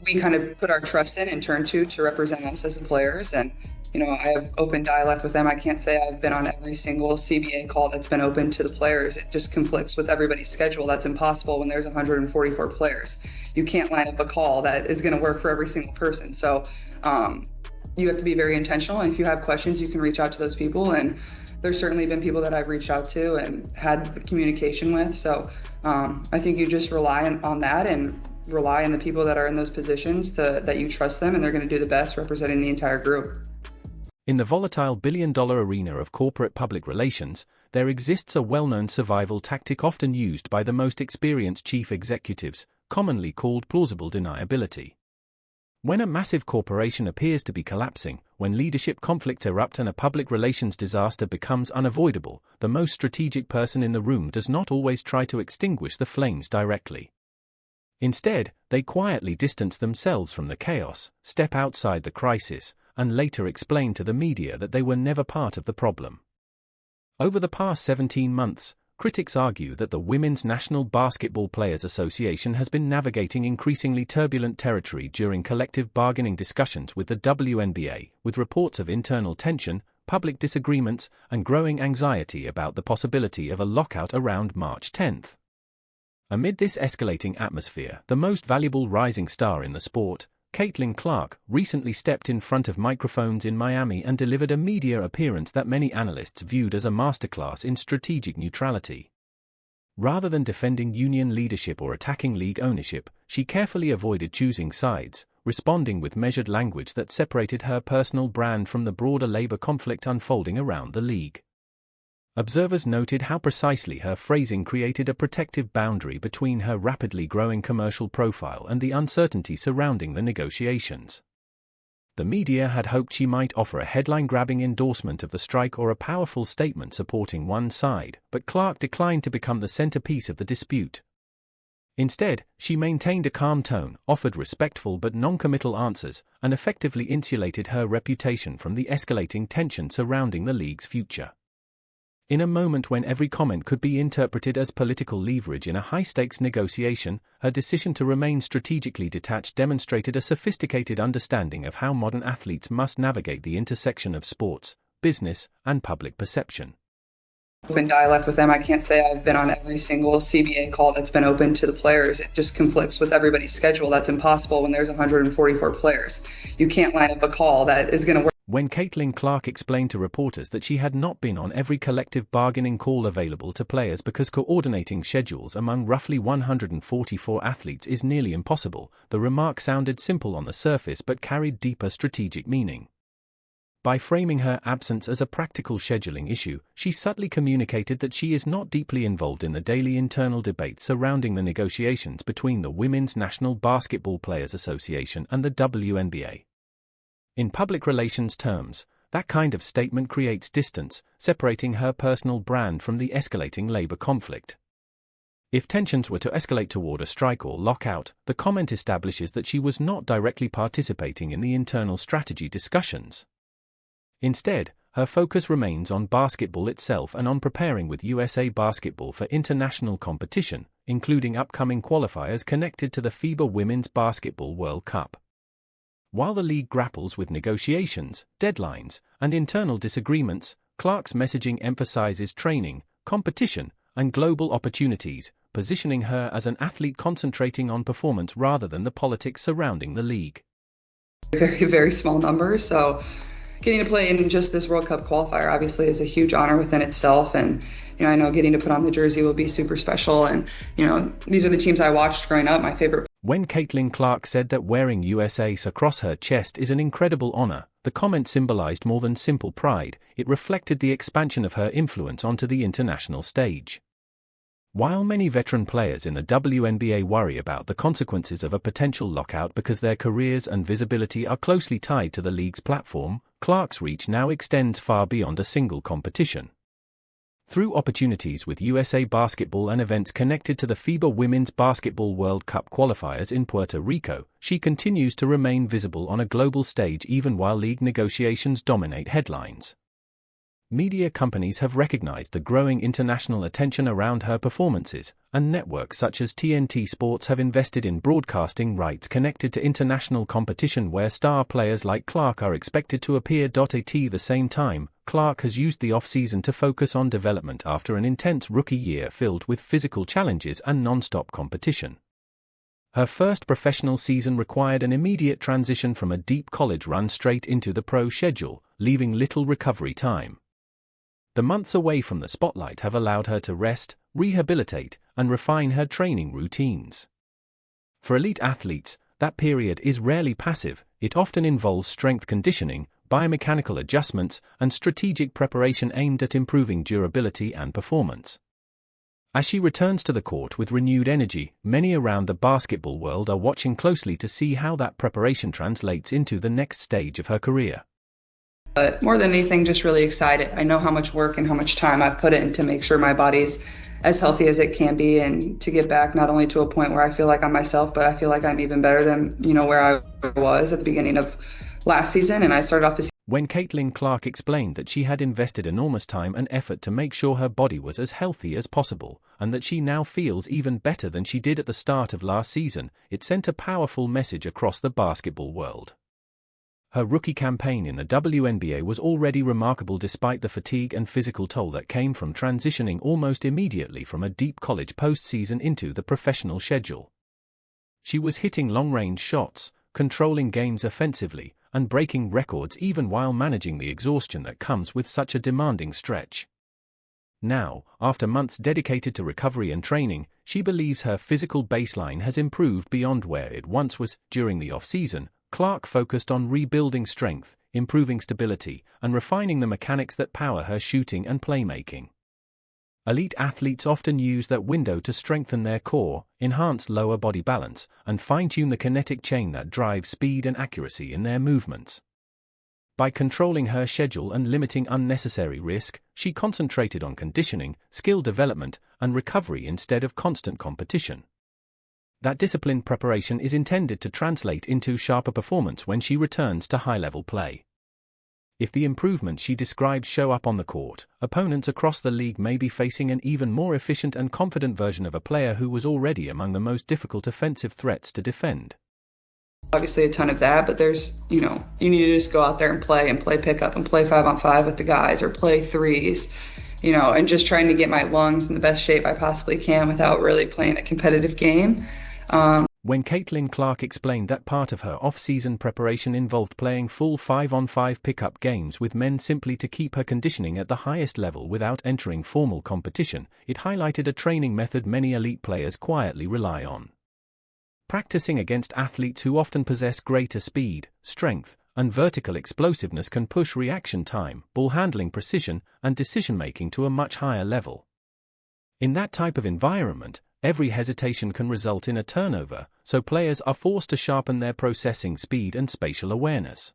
we kind of put our trust in and turn to represent us as the players. And, I have open dialect with them. I can't say I've been on every single CBA call that's been open to the players. It just conflicts with everybody's schedule. That's impossible when there's 144 players. You can't line up a call that is going to work for every single person. So you have to be very intentional. And if you have questions, you can reach out to those people. And there's certainly been people that I've reached out to and had the communication with. So I think you just rely on that and rely on the people that are in those positions that you trust them, and they're going to do the best representing the entire group. In the volatile billion-dollar arena of corporate public relations, there exists a well-known survival tactic often used by the most experienced chief executives, commonly called plausible deniability. When a massive corporation appears to be collapsing, when leadership conflicts erupt and a public relations disaster becomes unavoidable, the most strategic person in the room does not always try to extinguish the flames directly. Instead, they quietly distance themselves from the chaos, step outside the crisis, and later explain to the media that they were never part of the problem. Over the past 17 months, critics argue that the Women's National Basketball Players Association has been navigating increasingly turbulent territory during collective bargaining discussions with the WNBA, with reports of internal tension, public disagreements, and growing anxiety about the possibility of a lockout around March 10. Amid this escalating atmosphere, the most valuable rising star in the sport, Caitlin Clark, recently stepped in front of microphones in Miami and delivered a media appearance that many analysts viewed as a masterclass in strategic neutrality. Rather than defending union leadership or attacking league ownership, she carefully avoided choosing sides, responding with measured language that separated her personal brand from the broader labor conflict unfolding around the league. Observers noted how precisely her phrasing created a protective boundary between her rapidly growing commercial profile and the uncertainty surrounding the negotiations. The media had hoped she might offer a headline-grabbing endorsement of the strike or a powerful statement supporting one side, but Clark declined to become the centerpiece of the dispute. Instead, she maintained a calm tone, offered respectful but non-committal answers, and effectively insulated her reputation from the escalating tension surrounding the league's future. In a moment when every comment could be interpreted as political leverage in a high-stakes negotiation, her decision to remain strategically detached demonstrated a sophisticated understanding of how modern athletes must navigate the intersection of sports, business, and public perception. Open dialect with them. I can't say I've been on every single CBA call that's been open to the players. It just conflicts with everybody's schedule. That's impossible when there's 144 players. You can't line up a call that is going to work. When Caitlin Clark explained to reporters that she had not been on every collective bargaining call available to players because coordinating schedules among roughly 144 athletes is nearly impossible, the remark sounded simple on the surface but carried deeper strategic meaning. By framing her absence as a practical scheduling issue, she subtly communicated that she is not deeply involved in the daily internal debates surrounding the negotiations between the Women's National Basketball Players Association and the WNBA. In public relations terms, that kind of statement creates distance, separating her personal brand from the escalating labor conflict. If tensions were to escalate toward a strike or lockout, the comment establishes that she was not directly participating in the internal strategy discussions. Instead, her focus remains on basketball itself and on preparing with USA Basketball for international competition, including upcoming qualifiers connected to the FIBA Women's Basketball World Cup. While the league grapples with negotiations, deadlines, and internal disagreements, Clark's messaging emphasizes training, competition, and global opportunities, positioning her as an athlete concentrating on performance rather than the politics surrounding the league. Very, very small numbers, so getting to play in just this World Cup qualifier obviously is a huge honor within itself, and I know getting to put on the jersey will be super special, and these are the teams I watched growing up, my favorite. When Caitlin Clark said that wearing USA's across her chest is an incredible honor, the comment symbolized more than simple pride. It reflected the expansion of her influence onto the international stage. While many veteran players in the WNBA worry about the consequences of a potential lockout because their careers and visibility are closely tied to the league's platform, Clark's reach now extends far beyond a single competition. Through opportunities with USA Basketball and events connected to the FIBA Women's Basketball World Cup qualifiers in Puerto Rico, she continues to remain visible on a global stage even while league negotiations dominate headlines. Media companies have recognized the growing international attention around her performances, and networks such as TNT Sports have invested in broadcasting rights connected to international competition where star players like Clark are expected to appear. At the same time, Clark has used the off-season to focus on development after an intense rookie year filled with physical challenges and non-stop competition. Her first professional season required an immediate transition from a deep college run straight into the pro schedule, leaving little recovery time. The months away from the spotlight have allowed her to rest, rehabilitate, and refine her training routines. For elite athletes, that period is rarely passive. It often involves strength conditioning, biomechanical adjustments, and strategic preparation aimed at improving durability and performance. As she returns to the court with renewed energy, many around the basketball world are watching closely to see how that preparation translates into the next stage of her career. But more than anything, just really excited. I know how much work and how much time I've put in to make sure my body's as healthy as it can be, and to get back not only to a point where I feel like I'm myself, but I feel like I'm even better than, where I was at the beginning of last season. And I started off the season. When Caitlin Clark explained that she had invested enormous time and effort to make sure her body was as healthy as possible, and that she now feels even better than she did at the start of last season, it sent a powerful message across the basketball world. Her rookie campaign in the WNBA was already remarkable despite the fatigue and physical toll that came from transitioning almost immediately from a deep college postseason into the professional schedule. She was hitting long-range shots, controlling games offensively, and breaking records even while managing the exhaustion that comes with such a demanding stretch. Now, after months dedicated to recovery and training, she believes her physical baseline has improved beyond where it once was. During the off-season, Clark focused on rebuilding strength, improving stability, and refining the mechanics that power her shooting and playmaking. Elite athletes often use that window to strengthen their core, enhance lower body balance, and fine-tune the kinetic chain that drives speed and accuracy in their movements. By controlling her schedule and limiting unnecessary risk, she concentrated on conditioning, skill development, and recovery instead of constant competition. That disciplined preparation is intended to translate into sharper performance when she returns to high-level play. If the improvements she described show up on the court, opponents across the league may be facing an even more efficient and confident version of a player who was already among the most difficult offensive threats to defend. Obviously a ton of that, but there's, you need to just go out there and play pickup and play 5-on-5 with the guys, or play threes, and just trying to get my lungs in the best shape I possibly can without really playing a competitive game. When Caitlin Clark explained that part of her off-season preparation involved playing full 5-on-5 pickup games with men simply to keep her conditioning at the highest level without entering formal competition, it highlighted a training method many elite players quietly rely on. Practicing against athletes who often possess greater speed, strength, and vertical explosiveness can push reaction time, ball handling precision, and decision-making to a much higher level. In that type of environment, every hesitation can result in a turnover, so players are forced to sharpen their processing speed and spatial awareness.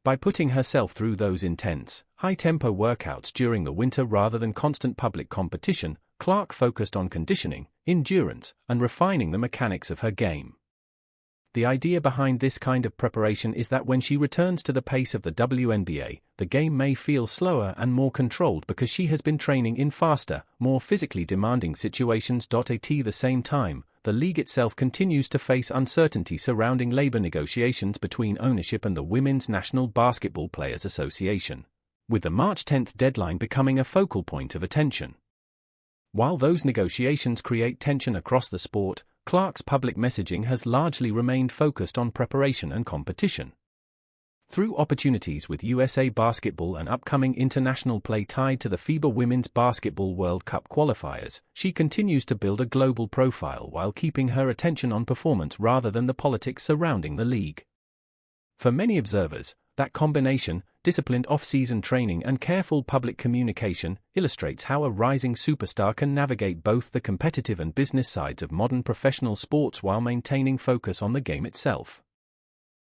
By putting herself through those intense, high-tempo workouts during the winter rather than constant public competition, Clark focused on conditioning, endurance, and refining the mechanics of her game. The idea behind this kind of preparation is that when she returns to the pace of the WNBA, the game may feel slower and more controlled because she has been training in faster, more physically demanding situations. At the same time, the league itself continues to face uncertainty surrounding labor negotiations between ownership and the Women's National Basketball Players Association, with the March 10th deadline becoming a focal point of attention. While those negotiations create tension across the sport, Clark's public messaging has largely remained focused on preparation and competition. Through opportunities with USA Basketball and upcoming international play tied to the FIBA Women's Basketball World Cup qualifiers, she continues to build a global profile while keeping her attention on performance rather than the politics surrounding the league. For many observers, that combination, disciplined off-season training and careful public communication, illustrates how a rising superstar can navigate both the competitive and business sides of modern professional sports while maintaining focus on the game itself.